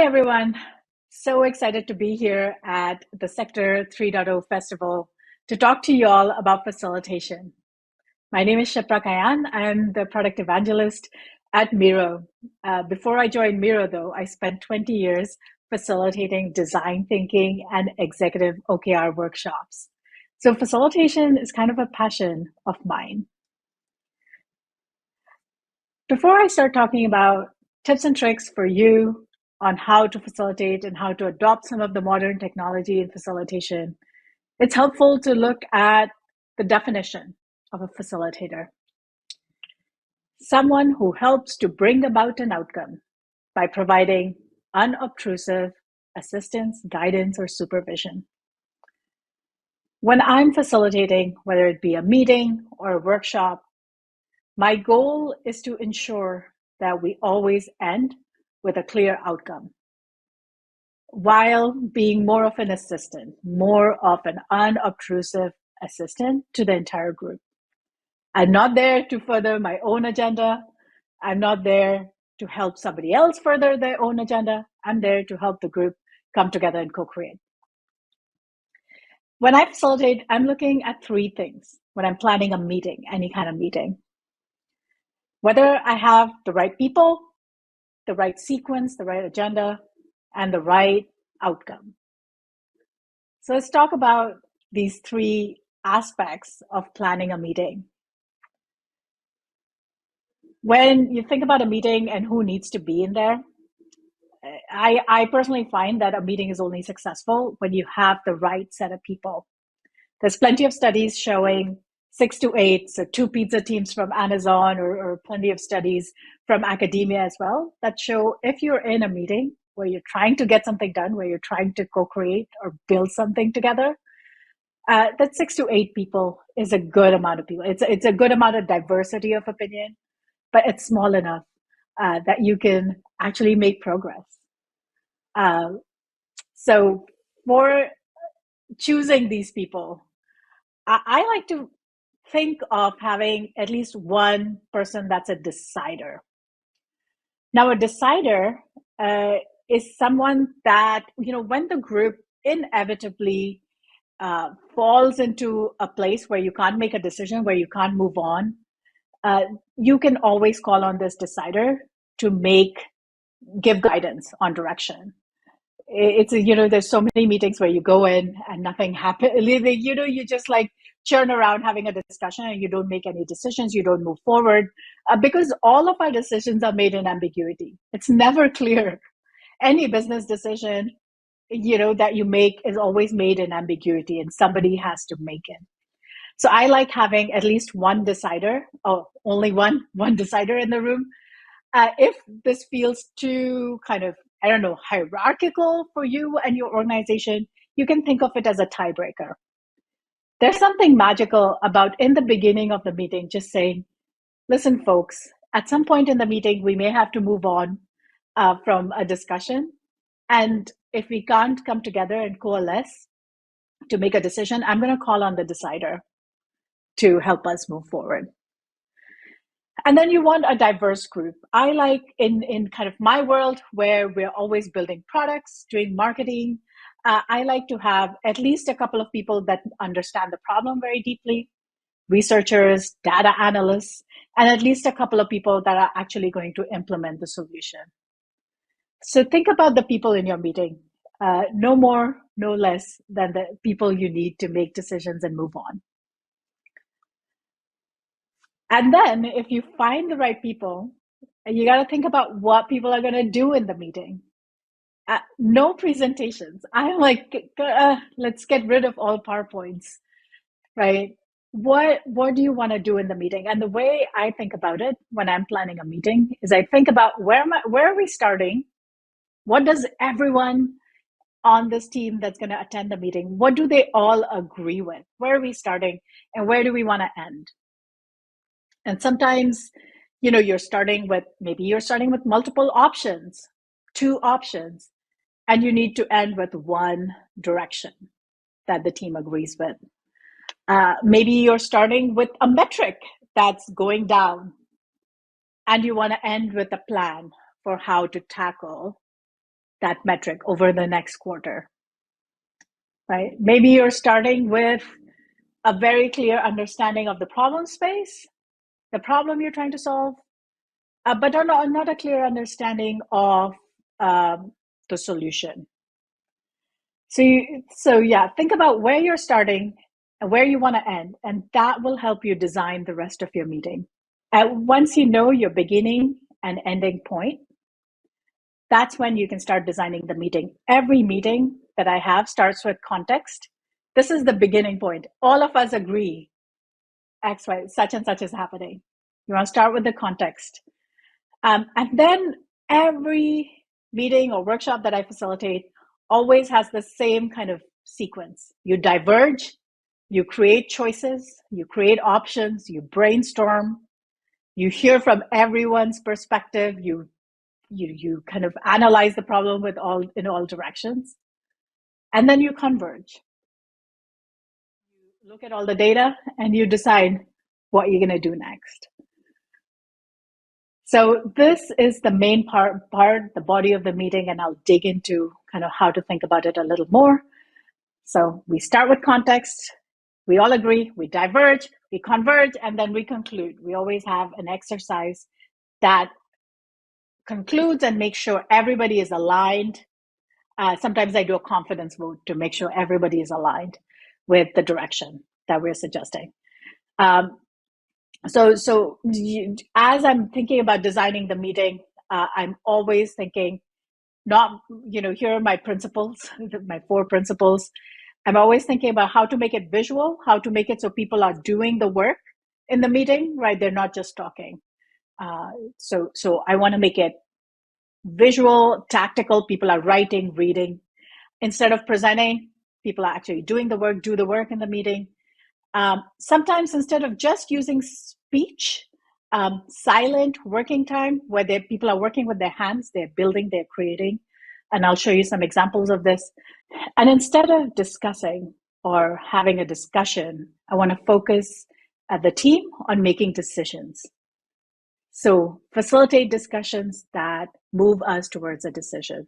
everyone. So excited to be here at the Sector 3.0 Festival to talk to you all about facilitation. My name is Shipra Kayan. I'm the product evangelist at Miro. Before I joined Miro, though, I spent 20 years facilitating design thinking and executive OKR workshops. So facilitation is kind of a passion of mine. Before I start talking about tips and tricks for you on how to facilitate and how to adopt some of the modern technology in facilitation, it's helpful to look at the definition of a facilitator. Someone who helps to bring about an outcome by providing unobtrusive assistance, guidance, or supervision. When I'm facilitating, whether it be a meeting or a workshop, my goal is to ensure that we always end with a clear outcome, while being more of an assistant, more of an unobtrusive assistant to the entire group. I'm not there to further my own agenda. I'm not there to help somebody else further their own agenda. I'm there to help the group come together and co-create. When I facilitate, I'm looking at three things when I'm planning a meeting, any kind of meeting. Whether I have the right people, the right sequence, the right agenda, and the right outcome. So let's talk about these three aspects of planning a meeting. When you think about a meeting and who needs to be in there, I personally find that a meeting is only successful when you have the right set of people. There's plenty of studies showing 6 to 8, so 2 pizza teams from Amazon, or plenty of studies from academia as well, that show if you're in a meeting where you're trying to get something done, where you're trying to co-create or build something together, that 6 to 8 people is a good amount of people. It's a good amount of diversity of opinion, but it's small enough that you can actually make progress. So for choosing these people, I like to think of having at least one person that's a decider. Now, a decider is someone that, when the group inevitably falls into a place where you can't make a decision, where you can't move on, you can always call on this decider to give guidance on direction. It's there's so many meetings where you go in and nothing happens. You just like churn around having a discussion and you don't make any decisions. You don't move forward because all of our decisions are made in ambiguity. It's never clear. Any business decision, that you make is always made in ambiguity, and somebody has to make it. So I like having at least one decider, or only one decider in the room. If this feels too kind of, hierarchical for you and your organization, you can think of it as a tiebreaker. There's something magical about in the beginning of the meeting, just saying, listen, folks, at some point in the meeting, we may have to move on from a discussion. And if we can't come together and coalesce to make a decision, I'm going to call on the decider to help us move forward. And then you want a diverse group. I like in kind of my world where we're always building products, doing marketing, I like to have at least a couple of people that understand the problem very deeply, researchers, data analysts, and at least a couple of people that are actually going to implement the solution. So think about the people in your meeting, no more, no less than the people you need to make decisions and move on. And then if you find the right people, you got to think about what people are going to do in the meeting. No presentations. I'm like, let's get rid of all PowerPoints, right? What do you want to do in the meeting? And the way I think about it when I'm planning a meeting is I think about where are we starting? What does everyone on this team that's going to attend the meeting, what do they all agree with? Where are we starting and where do we want to end? And sometimes, you're starting with multiple options, 2 options, and you need to end with one direction that the team agrees with. Maybe you're starting with a metric that's going down, and you want to end with a plan for how to tackle that metric over the next quarter, right? Maybe you're starting with a very clear understanding of the problem space, the problem you're trying to solve, but not a clear understanding of the solution. So yeah, think about where you're starting and where you want to end, and that will help you design the rest of your meeting. Once you know your beginning and ending point, that's when you can start designing the meeting. Every meeting that I have starts with context. This is the beginning point. All of us agree X, Y, such and such is happening. You want to start with the context. And then every meeting or workshop that I facilitate always has the same kind of sequence. You diverge, you create choices, you create options, you brainstorm, you hear from everyone's perspective, you kind of analyze the problem in all directions, and then you converge. You look at all the data and you decide what you're going to do next. So this is the main part, the body of the meeting, and I'll dig into kind of how to think about it a little more. So we start with context, we all agree, we diverge, we converge, and then we conclude. We always have an exercise that concludes and makes sure everybody is aligned. Sometimes I do a confidence vote to make sure everybody is aligned with the direction that we're suggesting. So as I'm thinking about designing the meeting, I'm always thinking, here are my principles, my 4 principles. I'm always thinking about how to make it visual, how to make it so people are doing the work in the meeting, right? They're not just talking. So I want to make it visual, tactical. People are writing, reading. Instead of presenting, people are actually doing the work, do the work in the meeting. Sometimes instead of just using speech, silent working time, where people are working with their hands, they're building, they're creating. And I'll show you some examples of this. And instead of discussing or having a discussion, I want to focus the team on making decisions. So facilitate discussions that move us towards a decision.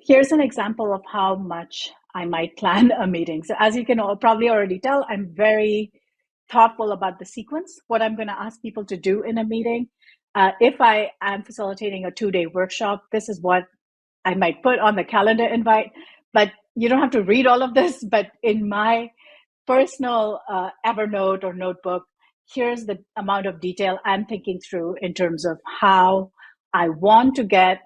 Here's an example of how much I might plan a meeting. So as you can probably already tell, I'm very thoughtful about the sequence, what I'm going to ask people to do in a meeting. If I am facilitating a 2-day workshop, this is what I might put on the calendar invite, but you don't have to read all of this. But in my personal Evernote or notebook, here's the amount of detail I'm thinking through in terms of how I want to get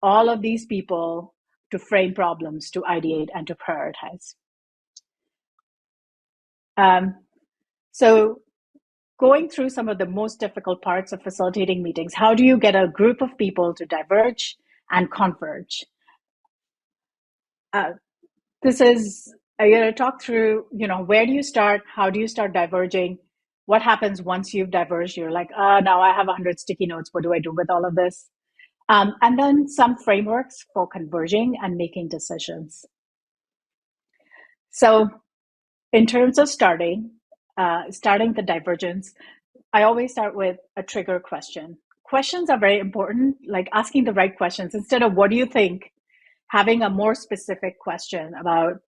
all of these people to frame problems, to ideate, and to prioritize. So going through some of the most difficult parts of facilitating meetings, how do you get a group of people to diverge and converge? This is, I'm going to talk through, where do you start? How do you start diverging? What happens once you've diverged? You're like, now I have 100 sticky notes. What do I do with all of this? And then some frameworks for converging and making decisions. So in terms of starting the divergence, I always start with a trigger question. Questions are very important, like asking the right questions. Instead of what do you think, having a more specific question about,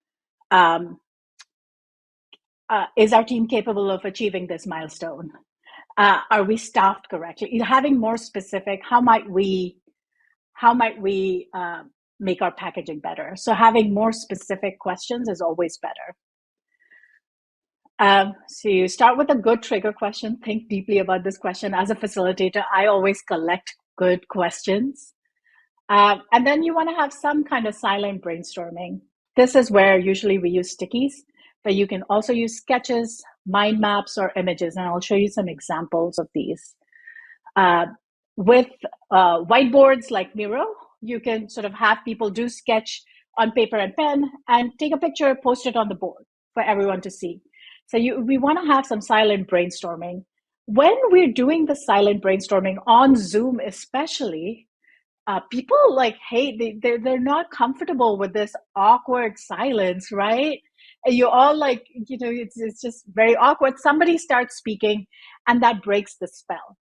is our team capable of achieving this milestone? Are we staffed correctly? Having more specific, how might we make our packaging better? So having more specific questions is always better. So you start with a good trigger question. Think deeply about this question. As a facilitator, I always collect good questions. And then you want to have some kind of silent brainstorming. This is where usually we use stickies, but you can also use sketches, mind maps, or images. And I'll show you some examples of these. With whiteboards like Miro, you can sort of have people do sketch on paper and pen and take a picture, post it on the board for everyone to see. So we want to have some silent brainstorming. When we're doing the silent brainstorming on Zoom, especially, people they're not comfortable with this awkward silence, right? And you're all like, it's just very awkward. Somebody starts speaking and that breaks the spell.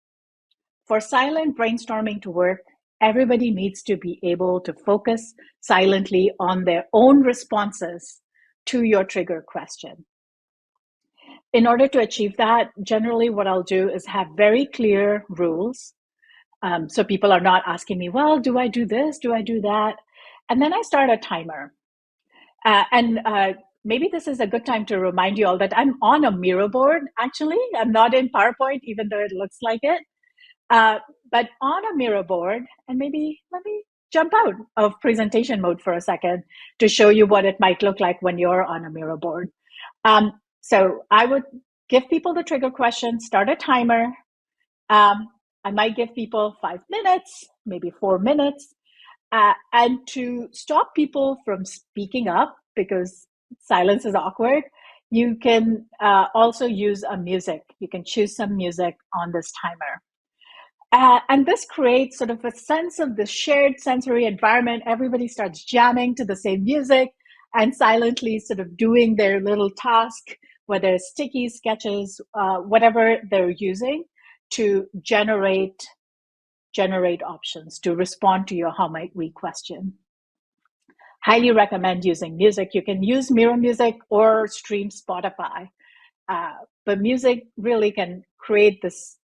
For silent brainstorming to work, Everybody needs to be able to focus silently on their own responses to your trigger question. In order to achieve that, generally what I'll do is have very clear rules. So people are not asking me, well, do I do this? Do I do that? And then I start a timer. And maybe this is a good time to remind you all that I'm on a Miro board, actually. I'm not in PowerPoint, even though it looks like it. But on a Miro board, and maybe let me jump out of presentation mode for a second to show you what it might look like when you're on a Miro board. So I would give people the trigger question, start a timer. I might give people 5 minutes, maybe 4 minutes, and to stop people from speaking up because silence is awkward, you can also use a music. You can choose some music on this timer. And this creates sort of a sense of the shared sensory environment. Everybody starts jamming to the same music and silently sort of doing their little task, whether it's sticky sketches, whatever they're using to generate options to respond to your how might we question. Highly recommend using music. You can use Miro music or stream Spotify. But music really can create this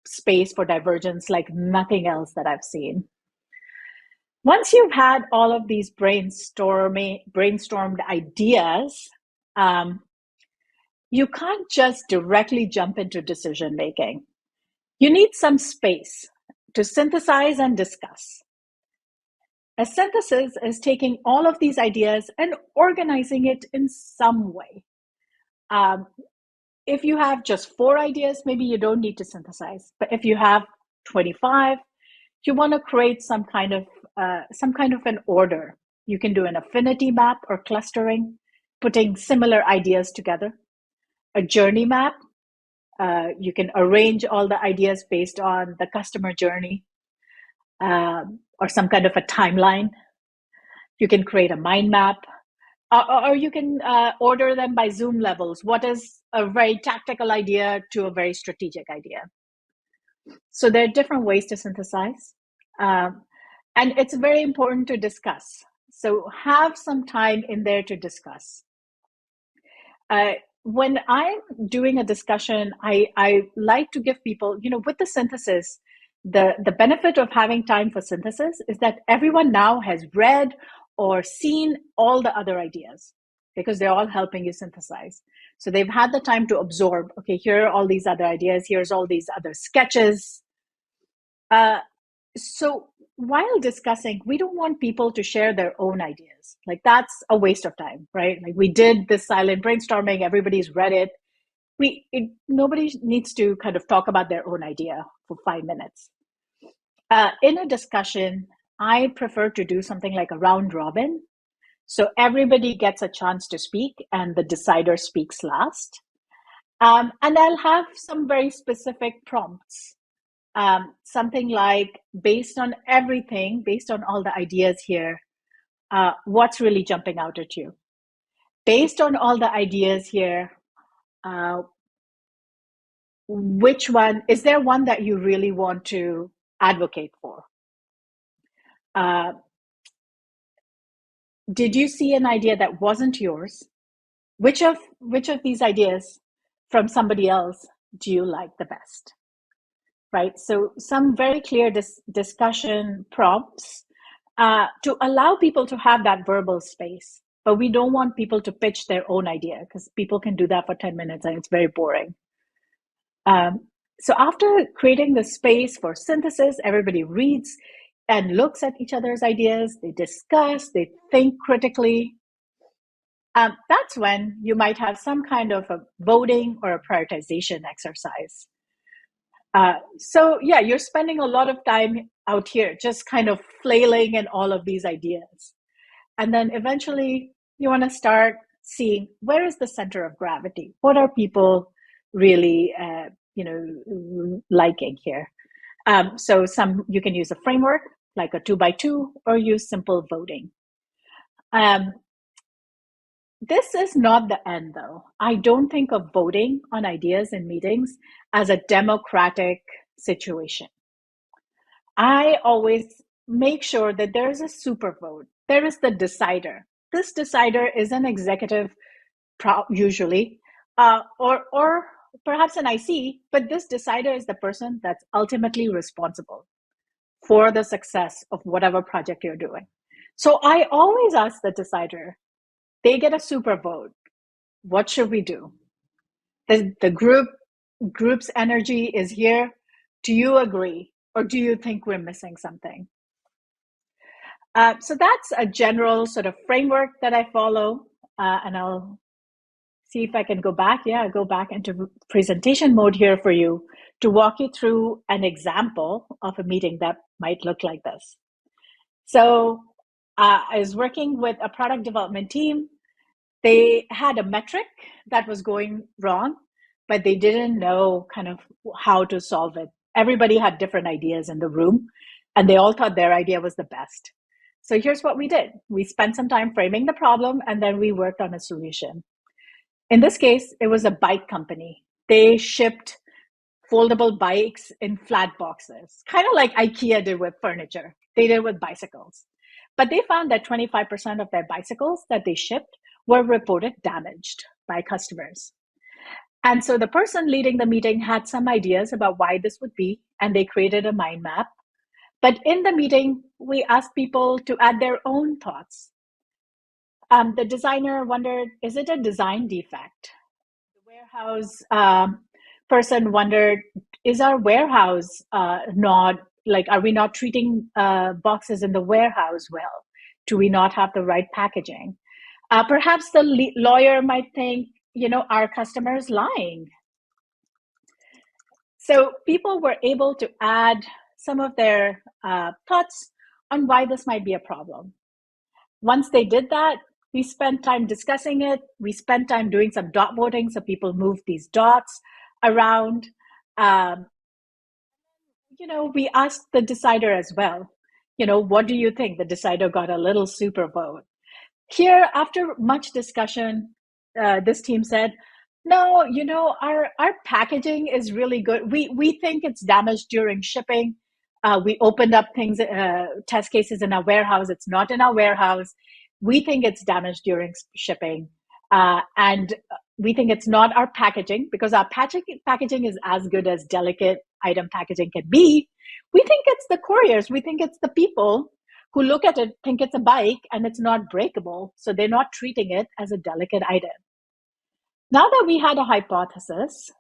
space for divergence like nothing else that I've seen. Once you've had all of these brainstormed ideas, you can't just directly jump into decision making. You need some space to synthesize and discuss. A synthesis is taking all of these ideas and organizing it in some way. If you have just 4 ideas, maybe you don't need to synthesize. But if you have 25, you want to create some kind of an order. You can do an affinity map or clustering, putting similar ideas together. A journey map. You can arrange all the ideas based on the customer journey or some kind of a timeline. You can create a mind map. Or you can order them by Zoom levels. What is a very tactical idea to a very strategic idea? So there are different ways to synthesize. And it's very important to discuss. So have some time in there to discuss. When I'm doing a discussion, I like to give people, with the synthesis, the benefit of having time for synthesis is that everyone now has read or seen all the other ideas because they're all helping you synthesize. So they've had the time to absorb, okay, here are all these other ideas, here's all these other sketches. So while discussing, we don't want people to share their own ideas. Like that's a waste of time, right? Like we did this silent brainstorming, everybody's read it. Nobody needs to kind of talk about their own idea for 5 minutes. In a discussion, I prefer to do something like a round robin. So everybody gets a chance to speak and the decider speaks last. And I'll have some very specific prompts. Something like, based on everything, based on all the ideas here, what's really jumping out at you? Based on all the ideas here, which one, is there one that you really want to advocate for? Did you see an idea that wasn't yours? Which of these ideas from somebody else do you like the best? Right, so some very clear discussion prompts to allow people to have that verbal space. But we don't want people to pitch their own idea because people can do that for 10 minutes and it's very boring. So after creating the space for synthesis, everybody reads and looks at each other's ideas, they discuss, they think critically. That's when you might have some kind of a voting or a prioritization exercise. So yeah, you're spending a lot of time out here just kind of flailing in all of these ideas. And then eventually you want to start seeing where is the center of gravity? What are people really liking here? So you can use a framework like a 2x2 or use simple voting. This is not the end though. I don't think of voting on ideas in meetings as a democratic situation. I always make sure that there is a super vote. There is the decider. This decider is an executive, usually, or perhaps an IC, but this decider is the person that's ultimately responsible for the success of whatever project you're doing. So I always ask the decider, they get a super vote. What should we do? The group's energy is here. Do you agree? Or do you think we're missing something? So that's a general sort of framework that I follow. And I'll see if I can go back. Yeah, go back into presentation mode here for you to walk you through an example of a meeting that might look like this. So I was working with a product development team. They had a metric that was going wrong, but they didn't know kind of how to solve it. Everybody had different ideas in the room, and they all thought their idea was the best. So here's what we did. We spent some time framing the problem, and then we worked on a solution. In this case, it was a bike company. They shipped foldable bikes in flat boxes, kind of like IKEA did with furniture. They did with bicycles. But they found that 25% of their bicycles that they shipped were reported damaged by customers. And so the person leading the meeting had some ideas about why this would be, and they created a mind map. But in the meeting, we asked people to add their own thoughts. The designer wondered, is it a design defect? The warehouse person wondered, is our warehouse not, like, are we not treating boxes in the warehouse well? Do we not have the right packaging? Perhaps the lawyer might think, our customer's lying. So people were able to add some of their thoughts on why this might be a problem. Once they did that, we spent time discussing it. We spent time doing some dot voting, so people moved these dots around. We asked the decider as well, what do you think? The decider got a little super vote. Here, after much discussion, this team said, no, our packaging is really good. We think it's damaged during shipping. We opened up test cases in our warehouse. It's not in our warehouse. We think it's damaged during shipping. And we think it's not our packaging, because our packaging is as good as delicate item packaging can be. We think it's the couriers. We think it's the people who look at it, think it's a bike and it's not breakable. So they're not treating it as a delicate item. Now that we had a hypothesis,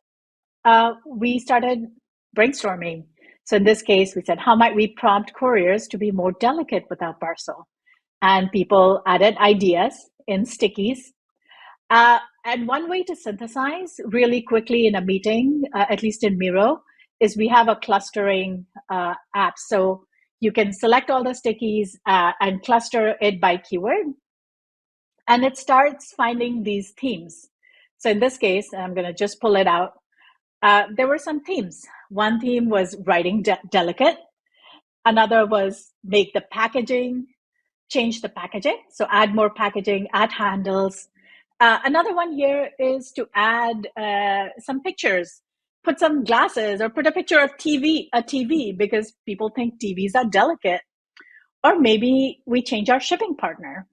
we started brainstorming. So in this case, we said, how might we prompt couriers to be more delicate with our parcel? And people added ideas in stickies. And one way to synthesize really quickly in a meeting, at least in Miro, is we have a clustering app. So you can select all the stickies and cluster it by keyword. And it starts finding these themes. So in this case, I'm going to just pull it out. There were some themes. One theme was writing delicate. Another was make the packaging, change the packaging. So add more packaging, add handles. Another one here is to add some pictures, put some glasses, or put a picture of a TV, because people think TVs are delicate. Or maybe we change our shipping partner.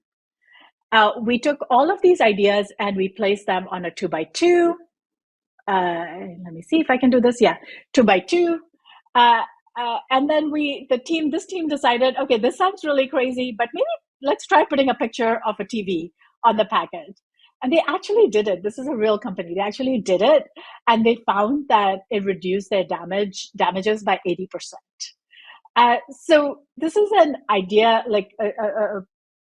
We took all of these ideas and we placed them on a 2x2. Let me see if I can do this. Yeah, 2x2. And then this team decided, okay, this sounds really crazy, but maybe let's try putting a picture of a TV on the package. And they actually did it. This is a real company. They actually did it. And they found that it reduced their damages by 80%. So this is an idea, like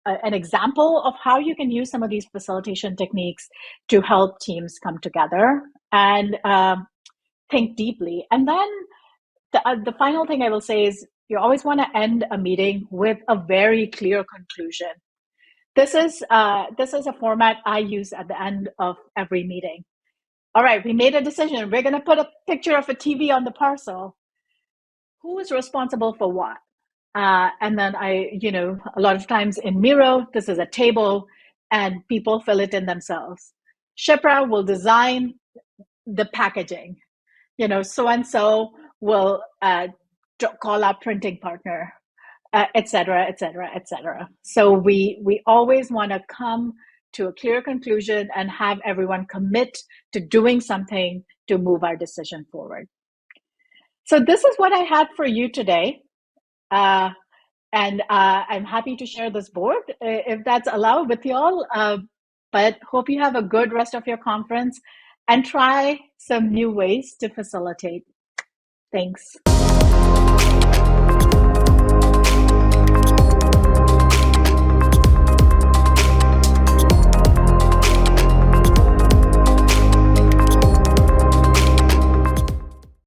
an example of how you can use some of these facilitation techniques to help teams come together and think deeply. And then the final thing I will say is you always want to end a meeting with a very clear conclusion. This is a format I use at the end of every meeting. All right, we made a decision. We're going to put a picture of a TV on the parcel. Who is responsible for what? And then a lot of times in Miro, this is a table and people fill it in themselves. Shipra will design the packaging. So-and-so will call our printing partner, et cetera, et cetera, et cetera. So we always want to come to a clear conclusion and have everyone commit to doing something to move our decision forward. So this is what I had for you today. And I'm happy to share this board if that's allowed with you all. But hope you have a good rest of your conference and try some new ways to facilitate. Thanks.